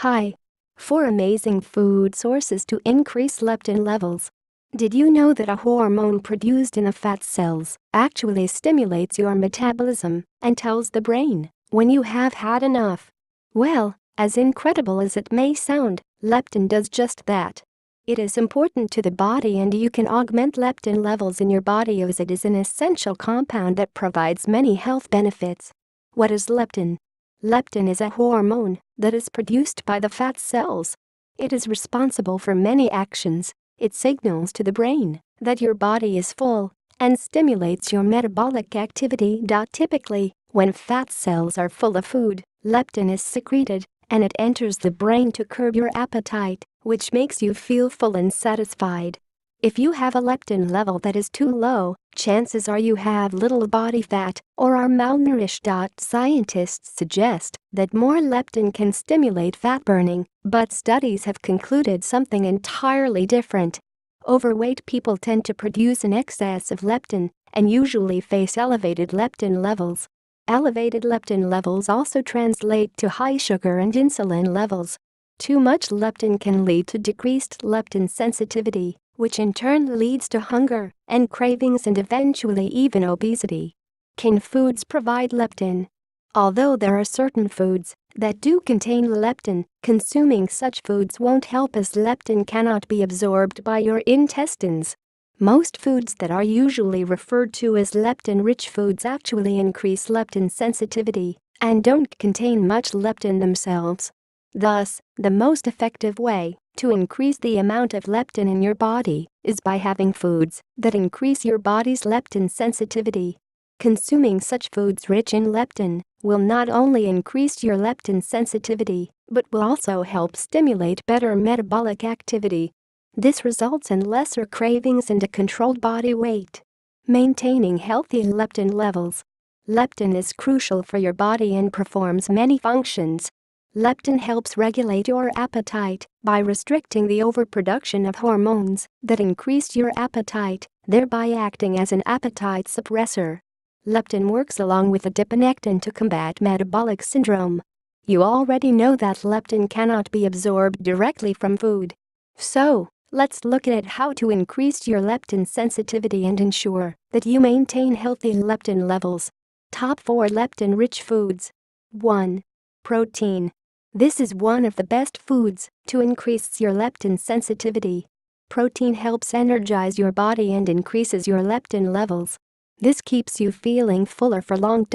Hi. 4 amazing food sources to increase leptin levels. Did you know that a hormone produced in the fat cells actually stimulates your metabolism and tells the brain when you have had enough? Well, as incredible as it may sound, leptin does just that. It is important to the body and you can augment leptin levels in your body as it is an essential compound that provides many health benefits. What is leptin? Leptin is a hormone that is produced by the fat cells. It is responsible for many actions. It signals to the brain that your body is full and stimulates your metabolic activity. Typically, when fat cells are full of food, leptin is secreted and it enters the brain to curb your appetite, which makes you feel full and satisfied. If you have a leptin level that is too low, chances are you have little body fat or are malnourished. Scientists suggest that more leptin can stimulate fat burning, but studies have concluded something entirely different. Overweight people tend to produce an excess of leptin and usually face elevated leptin levels. Elevated leptin levels also translate to high sugar and insulin levels. Too much leptin can lead to decreased leptin sensitivity, which in turn leads to hunger and cravings and eventually even obesity. Can foods provide leptin? Although there are certain foods that do contain leptin, consuming such foods won't help as leptin cannot be absorbed by your intestines. Most foods that are usually referred to as leptin-rich foods actually increase leptin sensitivity and don't contain much leptin themselves. Thus, the most effective way to increase the amount of leptin in your body is by having foods that increase your body's leptin sensitivity. Consuming such foods rich in leptin will not only increase your leptin sensitivity but will also help stimulate better metabolic activity. This results in lesser cravings and a controlled body weight. Maintaining healthy leptin levels. Leptin is crucial for your body and performs many functions. Leptin helps regulate your appetite by restricting the overproduction of hormones that increase your appetite, thereby acting as an appetite suppressor. Leptin works along with adiponectin to combat metabolic syndrome. You already know that leptin cannot be absorbed directly from food. So, let's look at how to increase your leptin sensitivity and ensure that you maintain healthy leptin levels. Top 4 leptin-rich foods. 1. Protein. This is one of the best foods to increase your leptin sensitivity. Protein helps energize your body and increases your leptin levels. This keeps you feeling fuller for long.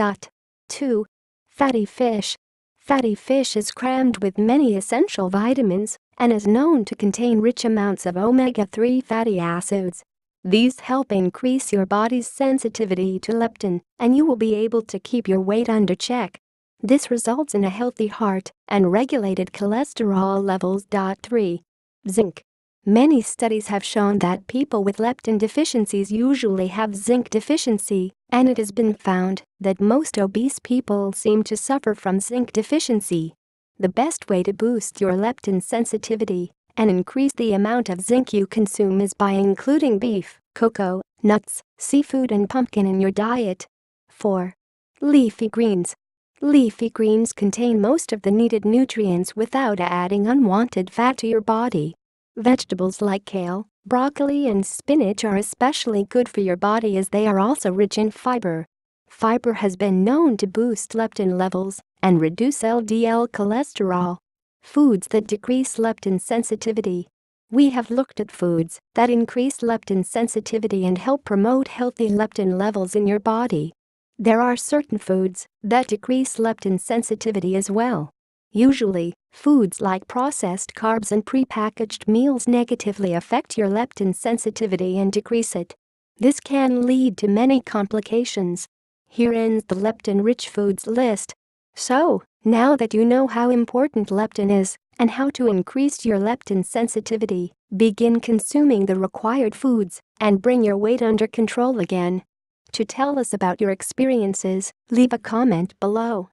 2. Fatty fish. Fatty fish is crammed with many essential vitamins and is known to contain rich amounts of omega-3 fatty acids. These help increase your body's sensitivity to leptin, and you will be able to keep your weight under check. This results in a healthy heart and regulated cholesterol levels. 3. Zinc. Many studies have shown that people with leptin deficiencies usually have zinc deficiency, and it has been found that most obese people seem to suffer from zinc deficiency. The best way to boost your leptin sensitivity and increase the amount of zinc you consume is by including beef, cocoa, nuts, seafood and pumpkin in your diet. 4. Leafy greens. Leafy greens contain most of the needed nutrients without adding unwanted fat to your body. Vegetables like kale, broccoli and spinach are especially good for your body as they are also rich in fiber. Fiber has been known to boost leptin levels and reduce LDL cholesterol. Foods that decrease leptin sensitivity. We have looked at foods that increase leptin sensitivity and help promote healthy leptin levels in your body. There are certain foods that decrease leptin sensitivity as well. Usually, foods like processed carbs and prepackaged meals negatively affect your leptin sensitivity and decrease it. This can lead to many complications. Here ends the leptin-rich foods list. So, now that you know how important leptin is and how to increase your leptin sensitivity, begin consuming the required foods and bring your weight under control again. To tell us about your experiences, leave a comment below.